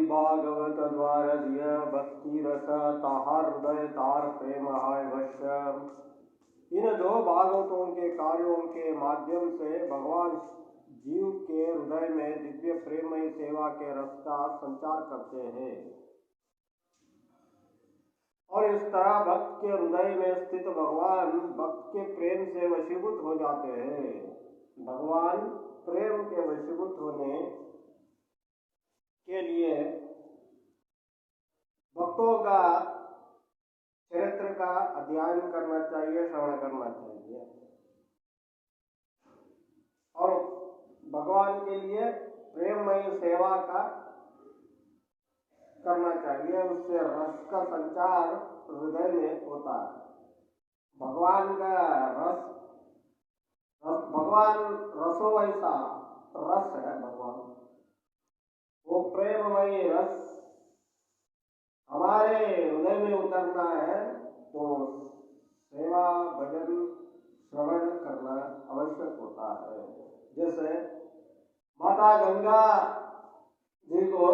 भागवत द्वारधिय भक्ति रस ताहार हृदय तार प्रेम हाय वश्य। इन दो भागवतों के कार्यों के माध्यम से भगवान जीव के हृदय में दिव्य प्रेममय सेवा के रस का संचार करते हैं और इस तरह भक्त के हृदय में स्थित भगवान भक्त के प्रेम से वशीभूत हो जाते हैं। भगवान प्रेम के वशीभूत होने के लिए भक्तों का चरित्र का अध्ययन करना चाहिए, श्रवण करना चाहिए और भगवान के लिए प्रेममय सेवा का करना चाहिए। उससे रस का संचार हृदय में होता है। भगवान का भगवान रसो वैसा रस है। भगवान वो प्रेममय रस हमारे हृदय में उतरना है तो सेवा भजन श्रवण करना आवश्यक होता है। जैसे माता गंगा जी को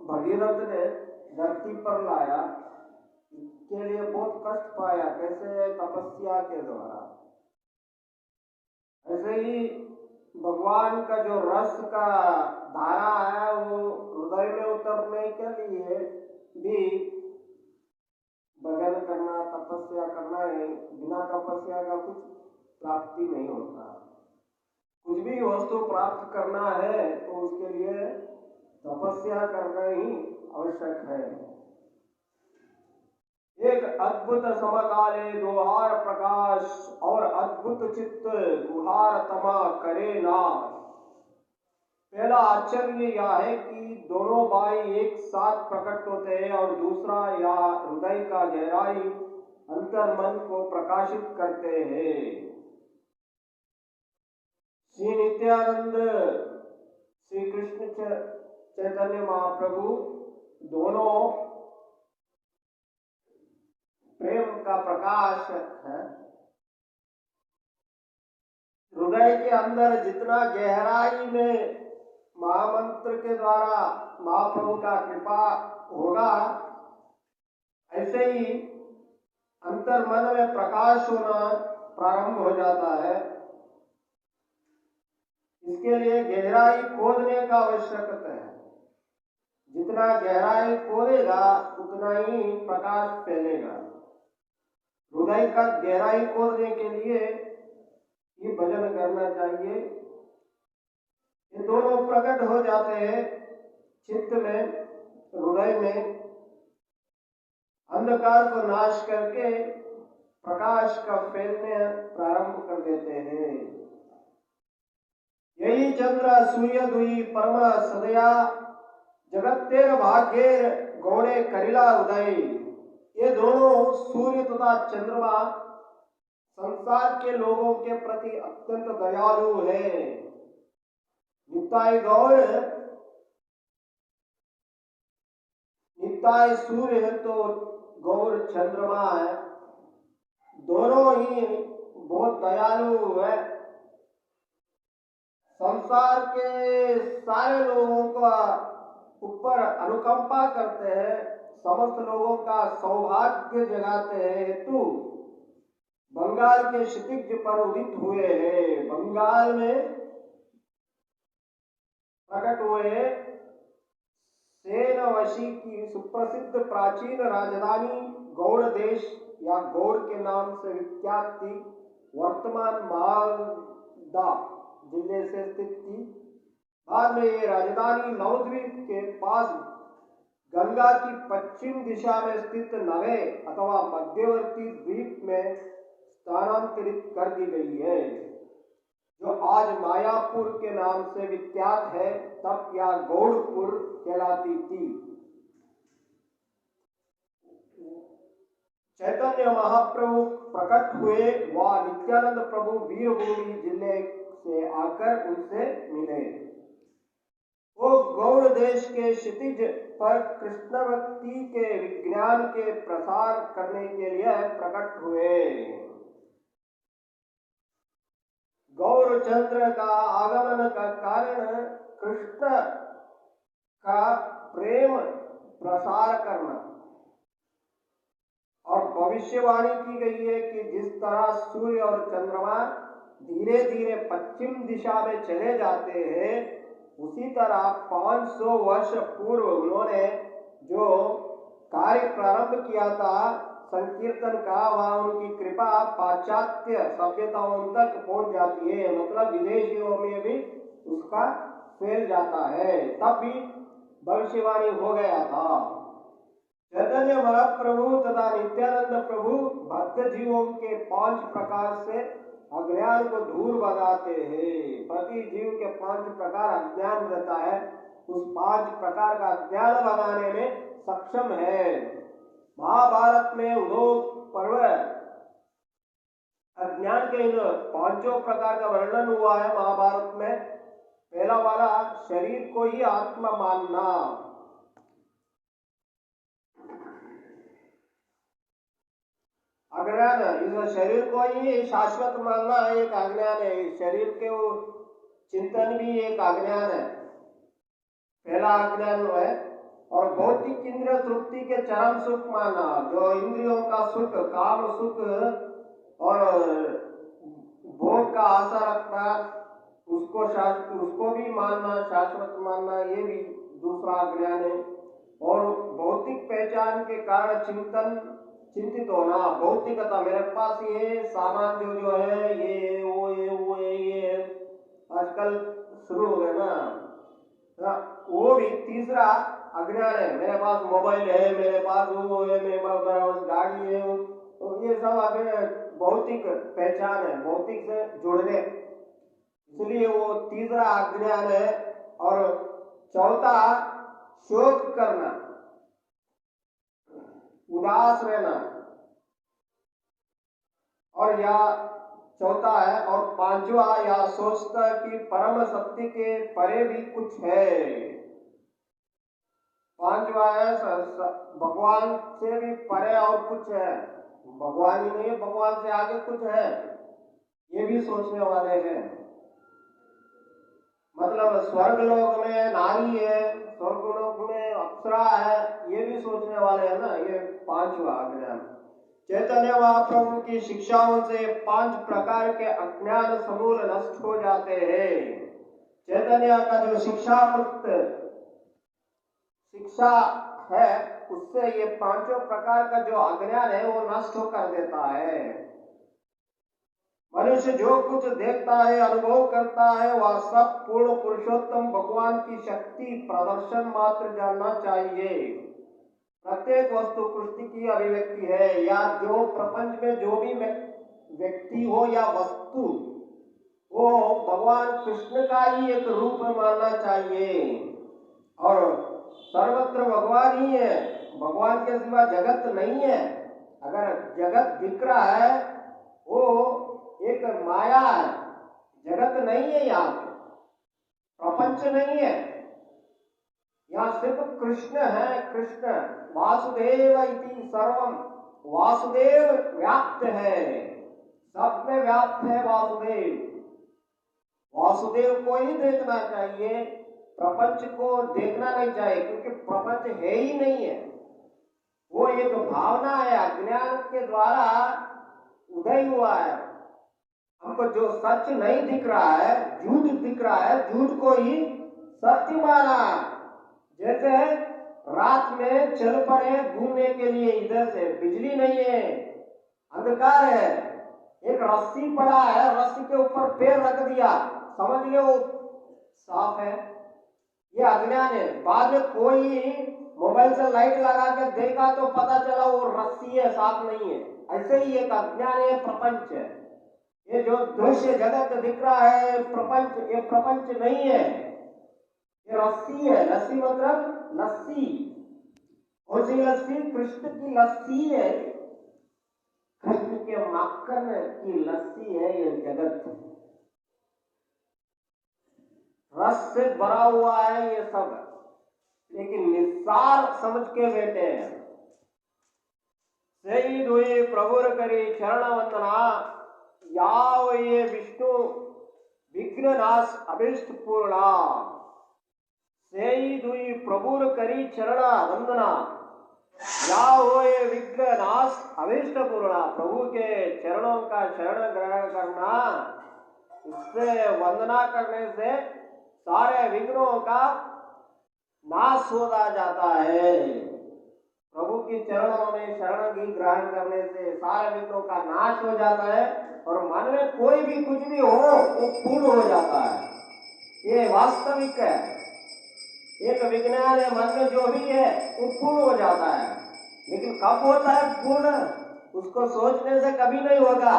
भगीरथ ने धरती पर लाया, इसके लिए बहुत कष्ट पाया, कैसे? तपस्या के द्वारा। ऐसे ही भगवान का जो रस का धारा है वो हृदय में उतरने के लिए भी भजन करना, तपस्या करना है। बिना तपस्या का कुछ प्राप्ति नहीं होता। कुछ भी वस्तु प्राप्त करना है तो उसके लिए तपस्या करना ही आवश्यक है। एक अद्भुत समकाले दोहार प्रकाश और अद्भुत चित्त गुहार तमा करे नाश। पहला आश्चर्य यह है कि दोनों भाई एक साथ प्रकट होते हैं और दूसरा या हृदय का गहराई अंतर मन को प्रकाशित करते हैं। श्री नित्यानंद श्री कृष्ण चैतन्य महाप्रभु दोनों प्रेम का प्रकाश है। हृदय के अंदर जितना गहराई में महामंत्र के द्वारा महाप्रभु का कृपा होगा, ऐसे ही अंतर मन में प्रकाश होना प्रारंभ हो जाता है। इसके लिए गहराई खोदने का आवश्यकता है। जितना गहराई खोदेगा उतना ही प्रकाश फैलेगा। हृदय का गहराई खोदने के लिए ये भजन करना चाहिए। ये दोनों प्रकट हो जाते हैं चित्त में, हृदय में, अंधकार को नाश करके प्रकाश का फैलने प्रारंभ कर देते हैं। यही चंद्र सूर्य दुई परम सदया जगत्तेर भाग्येर गौड़े करिला उदय। ये दोनों सूर्य तथा चंद्रमा संसार के लोगों के प्रति अत्यंत दयालु है। निताय गौर निताय सूर्य है तो गौर चंद्रमा है। दोनों ही बहुत दयालु है। संसार के सारे लोगों का ऊपर अनुकंपा करते हैं, समस्त लोगों का सौभाग्य जगाते हैं हेतु बंगाल के क्षितिज पर उदित हुए हैं। बंगाल में प्रकट हुए सेनवशी की सुप्रसिद्ध प्राचीन राजधानी गौड़ देश या गौड़ के नाम से विख्यात थी। वर्तमान मालदा जिले से स्थित थी। बाद में ये राजधानी नवद्वीप के पास गंगा की पश्चिम दिशा में स्थित नवे अथवा मध्यवर्ती द्वीप में स्थानांतरित कर दी गई है, जो आज मायापुर के नाम से विख्यात है। तब यह गौड़पुर कहलाती थी। चैतन्य महाप्रभु प्रकट हुए वह नित्यानंद प्रभु वीरभूमि जिले से आकर उनसे मिले। वो गौड़ देश के क्षितिज पर कृष्ण भक्ति के विज्ञान के प्रसार करने के लिए प्रकट हुए। गौरचंद्र का आगमन का कारण कृष्ण का प्रेम प्रसार करना। और भविष्यवाणी की गई है कि जिस तरह सूर्य और चंद्रमा धीरे धीरे पश्चिम दिशा में चले जाते हैं, उसी तरह 500 वर्ष पूर्व उन्होंने जो कार्य प्रारंभ किया था संकीर्तन का, वह उनकी कृपा पाश्चात्य सभ्यताओं तक पहुंच जाती है, मतलब विदेशियों में भी उसका फैल जाता है। तब भी भविष्यवाणी हो गया था। चैतन्य महाप्रभु तथा नित्यानंद प्रभु भक्त जीवों के 5 प्रकार से अज्ञान को दूर भगाते हैं। प्रति जीव के 5 प्रकार अज्ञान रहता है, उस 5 प्रकार का अज्ञान भगाने में सक्षम है। महाभारत में उद्योग पर्व अज्ञान के इन 5 प्रकार का वर्णन हुआ है महाभारत में। पहला वाला शरीर को ही आत्मा मानना। अज्ञान, इस शरीर को ही शाश्वत मानना एक अज्ञान है। शरीर के वो चिंतन भी एक अज्ञान है, पहला अज्ञान है। और भौतिक इंद्रिय तृप्ति के चरम सुख मानना, जो इंद्रियों का सुख, काम सुख और भोग का आशा रखना, उसको भी मानना, शाश्वत मानना, ये भी दूसरा अज्ञान है। और भौतिक पहचान के कारण चिंतित होना, भौतिकता, मेरे पास ये सामान जो है, ये वो ये आजकल शुरू हो गया ना, वो भी तीसरा अज्ञान है। मेरे पास मोबाइल है, मेरे पास वो है, मेरे पास गाड़ी है, तो ये सब अज्ञान, भौतिक पहचान है, भौतिक से जुड़ने, इसलिए वो तीसरा अज्ञान है। और चौथा शोक करना, उदास रहना, और या चौथा है। और पांचवा या सोचता कि परम सत्य के परे भी कुछ है। पांचवा है भगवान से भी परे और कुछ है, भगवान ही नहीं है, भगवान से आगे कुछ है, ये भी सोचने वाले हैं। मतलब स्वर्ग लोक में नारी है, स्वर्ग लोक में अप्सरा है, ये भी सोचने वाले हैं ना। ये 5वां अज्ञान। चैतन्य महाप्रभु की शिक्षाओं से 5 प्रकार के अज्ञान समूल नष्ट हो जाते हैं। चैतन्य का जो शिक्षा है, उससे ये 5 प्रकार का जो अज्ञान है वो नष्ट कर देता है। मनुष्य जो कुछ देखता है, अनुभव करता है, वह सब पूर्ण पुरुषोत्तम भगवान की शक्ति प्रदर्शन मात्र जानना चाहिए। प्रत्येक वस्तु कृष्ण की अभिव्यक्ति है, या जो प्रपंच में जो भी व्यक्ति हो या वस्तु, वो भगवान कृष्ण का ही एक रूप मानना चाहिए। और सर्वत्र भगवान ही है, भगवान के सिवा जगत नहीं है। अगर जगत दिख रहा है वो एक माया है, जगत नहीं है, यहाँ पे प्रपंच नहीं है, यहाँ सिर्फ कृष्ण है। कृष्ण वासुदेव इति सर्वम, वासुदेव व्याप्त है, सब में व्याप्त है वासुदेव। वासुदेव को ही देखना चाहिए, प्रपंच को देखना नहीं चाहिए, क्योंकि प्रपंच है ही नहीं है, वो एक भावना है, अज्ञान के द्वारा उदय हुआ है। हमको जो सच नहीं दिख रहा है, झूठ दिख रहा है, झूठ को ही सत्य माना। जैसे रात में चल पड़े घूमने के लिए, इधर से बिजली नहीं है, अंधकार है, एक रस्सी पड़ा है, रस्सी के ऊपर पैर रख दिया, समझ लो वो साफ है, ये अज्ञान है। बाद में कोई मोबाइल से लाइट लगा के देखा तो पता चला वो रस्सी है, साफ नहीं है। ऐसे ही एक अज्ञान है, प्रपंच है। ये जो दृश्य जगत दिख रहा है प्रपंच, ये प्रपंच नहीं है, ये रस्सी है। लस्सी मतलब लस्सी, कौन सी लस्सी? कृष्ण की लस्सी है, कृष्ण के माखन की लस्सी है ये जगत, रस से भरा हुआ है ये सब, लेकिन निस्सार समझ के बैठे हैं। सही दुई प्रभुर करी चरण वंदना, याव ये विष्णु विघ्न नाश अभिष्ट पूर्णा। सही दुई प्रभुर करी चरणा वंदना, या होए विघ्न नाश अभीष्ट पूर्णा। प्रभु के चरणों का शरण ग्रहण करना, इससे वंदना करने से सारे विघ्नों का नाश होता जाता है। प्रभु के चरणों में शरण की ग्रहण करने से सारे विघ्नों का नाश हो जाता है और मन में कोई भी कुछ भी हो वो पूर्ण हो जाता है। ये वास्तविक है। एक विज्ञान है, मन में जो भी है वो पूर्ण हो जाता है, लेकिन कब होता है पूर्ण? उसको सोचने से कभी नहीं होगा।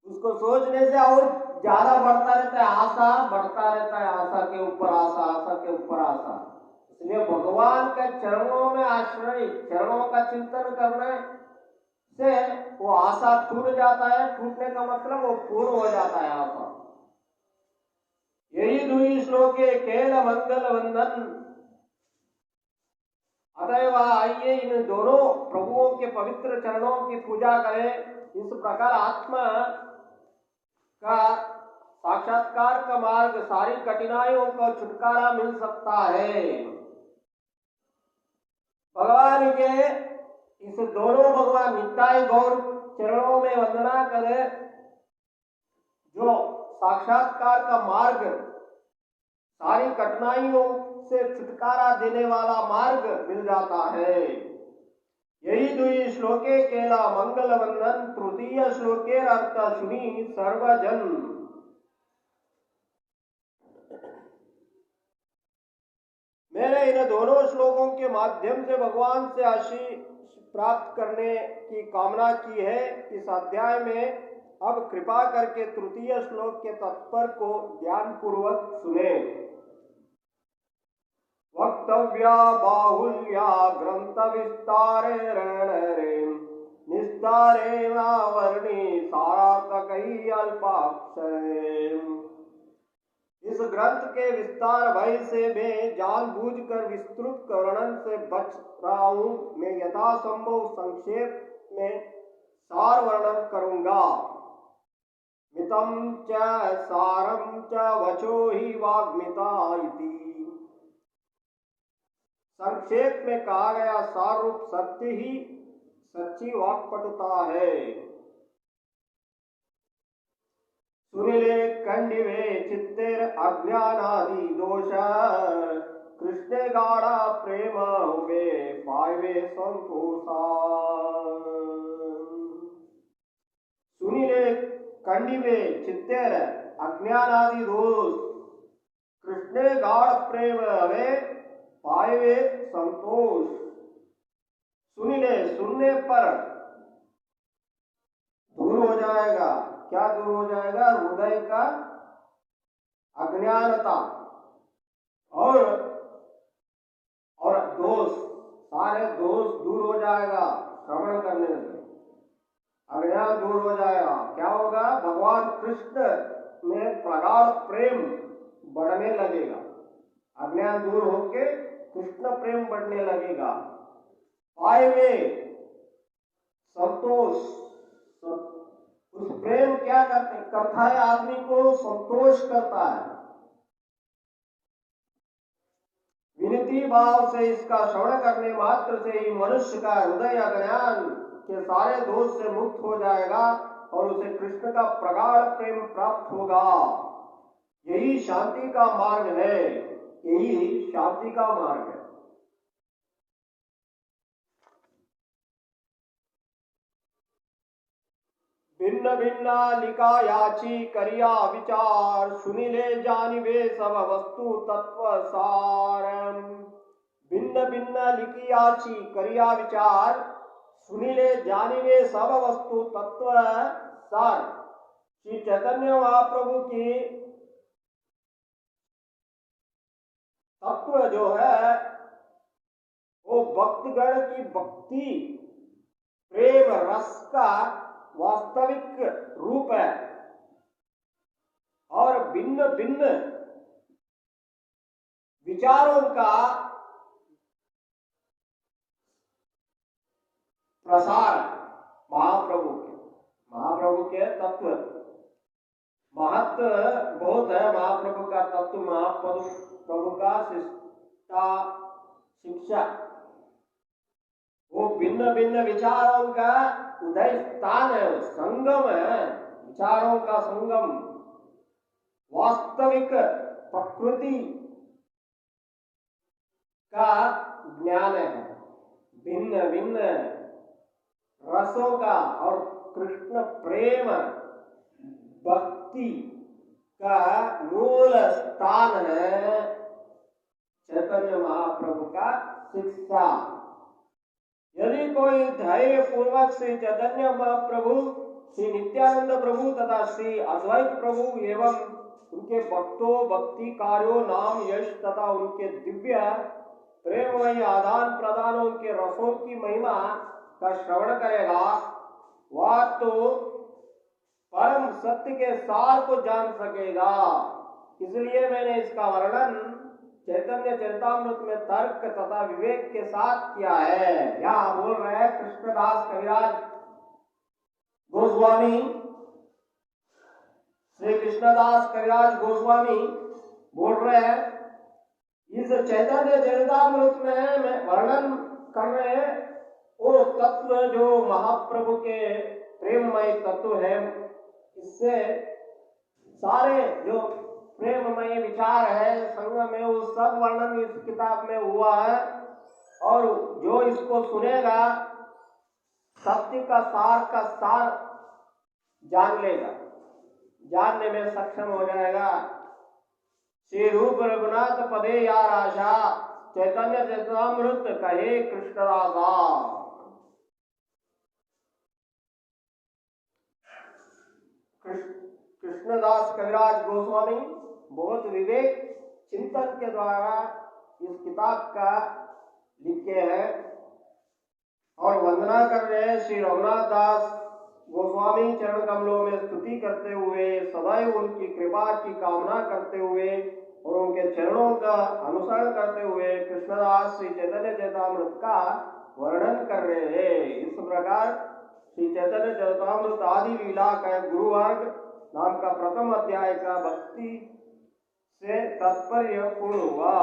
उसको सोचने से और ज्यादा बढ़ता रहता है, आशा बढ़ता रहता है, आशा के ऊपर आशा, आशा के ऊपर आशा। इसलिए भगवान के चरणों में आश्रय, चरणों का चिंतन करने से वो आशा टूट जाता है। टूटने का मतलब वो पूर्ण हो जाता है आशा। यही दुई श्लोके केल मंगल वंदन। अतएव आइए इन दोनों प्रभुओं के पवित्र चरणों की पूजा करें। इस प्रकार आत्मा का साक्षात्कार का मार्ग, सारी कठिनाइयों को छुटकारा मिल सकता है। भगवान के इस दोनों भगवान नित्याय गौर चरणों में वंदना करें, जो साक्षात्कार का मार्ग, सारी कठिनाइयों से छुटकारा देने वाला मार्ग मिल जाता है। यही दुई श्लोके केला मंगल वंदन। तृतीय श्लोके अर्थ सुनी सर्वजन। मैंने इन दोनों श्लोकों के माध्यम से भगवान से आशीष प्राप्त करने की कामना की है। इस अध्याय में अब कृपा करके तृतीय श्लोक के तात्पर्य को ध्यान पूर्वक सुने। वक्तव्या बाहुल्या ग्रंथ विस्तारे रणरे, निस्तारे वर्णी सारार्थकई अल्पाक्षरे। इस ग्रंथ के विस्तार भय से मैं जानबूझकर विस्तृत वर्णन से बच रहा हूं। मैं यथासंभव संक्षेप में सार वर्णन करूंगा। मितम च सारम च वचो ही वाग्मिता इति। संक्षेप में कहा गया सार रूप सत्य ही सच्ची वाक्पटुता है। सुनिले कंडिवे चित्तेर अज्ञानादि दोष, कृष्णे गाढ़ा प्रेम हुए पावे संतोषा। सुनिले कंडिवे चित्तेर अज्ञानादि दोष, कृष्णे गाढ़ प्रेम हवे पावे संतोष। सुनिले, सुनने पर दूर हो जाएगा। क्या दूर हो जाएगा? हृदय का अज्ञानता और दोष, सारे दोष दूर हो जाएगा। श्रवण करने से अज्ञान दूर हो जाएगा। क्या होगा? भगवान कृष्ण में प्रगाढ़ प्रेम बढ़ने लगेगा। अज्ञान दूर होके कृष्ण प्रेम बढ़ने लगेगा। पाए संतोष, उस प्रेम क्या करता है? आदमी को संतोष करता है। विनती भाव से इसका श्रवण करने मात्र से ही मनुष्य का हृदय अज्ञान के सारे दोष से मुक्त हो जाएगा और उसे कृष्ण का प्रगाढ़ प्रेम प्राप्त होगा। यही शांति का मार्ग है। यही शांति का मार्ग है। भिन्न भिन्न लिखा याची करिया विचार, सुनिले जानिवे सब वस्तु तत्व सार। भिन्न भिन्न लिखी याची करिया विचार, सुनिले जानिवे सब वस्तु तत्व सार। श्री चैतन्य महाप्रभु की तत्व जो है वो भक्तगण की भक्ति प्रेम रस का वास्तविक रूप है और भिन्न भिन्न विचारों का प्रसार महाप्रभु के तत्व। महत्व बहुत है महाप्रभु का तत्व, महाप्रभु का का शिक्षा, वो भिन्न भिन्न विचारों का उदय स्थान है, संगम है, विचारों का संगम, वास्तविक प्रकृति का ज्ञान है, भिन्न भिन्न रसों का, और कृष्ण प्रेम भक्ति का मूल स्थान है चैतन्य महाप्रभु का शिक्षा। यदि कोई धैर्य पूर्वक श्री चैतन्य महाप्रभु, श्री नित्यानंद प्रभु तथा श्री अद्वैत प्रभु एवं उनके भक्तों, भक्ति कार्यों, नाम, यश तथा उनके दिव्य प्रेममय आदान प्रदानों के रसों की महिमा का श्रवण करेगा, वह तो परम सत्य के सार को जान सकेगा। इसलिए मैंने इसका वर्णन चैतन्य चरितामृत में तर्क तथा विवेक के साथ किया है। यहाँ बोल रहे हैं कृष्णदास कविराज गोस्वामी, श्री कृष्णदास कविराज गोस्वामी बोल रहे हैं, इस चैतन्य चरितामृत में वर्णन कर रहे हैं वो तत्व जो महाप्रभु के प्रेममय तत्व है। इससे सारे जो प्रेममय विचार है संगम में, वो सब वर्णन इस किताब में हुआ है, और जो इसको सुनेगा सत्य का सार जान लेगा, जानने में सक्षम हो जाएगा। श्री रूप रघुनाथ पदे या राशा, चैतन्य चरितामृत कहे कृष्णदासा। कृष्णदास कविराज गोस्वामी बहुत विवेक चिंतन के द्वारा इस किताब का लिखे हैं, और वंदना कर रहे हैं श्री रघुनाथ दास गोस्वामी चरण कमलों में स्तुति करते हुए, सदैव उनकी कृपा की कामना करते हुए और उनके चरणों का अनुसरण करते हुए कृष्णदास श्री चैतन्य चरितामृत का वर्णन कर रहे हैं। इस प्रकार श्री चैतन्य चरितामृत आदि लीला का गुरुवर्ग नाम का प्रथम अध्याय का भक्ति से तात्पर्य पूर्ण हुआ।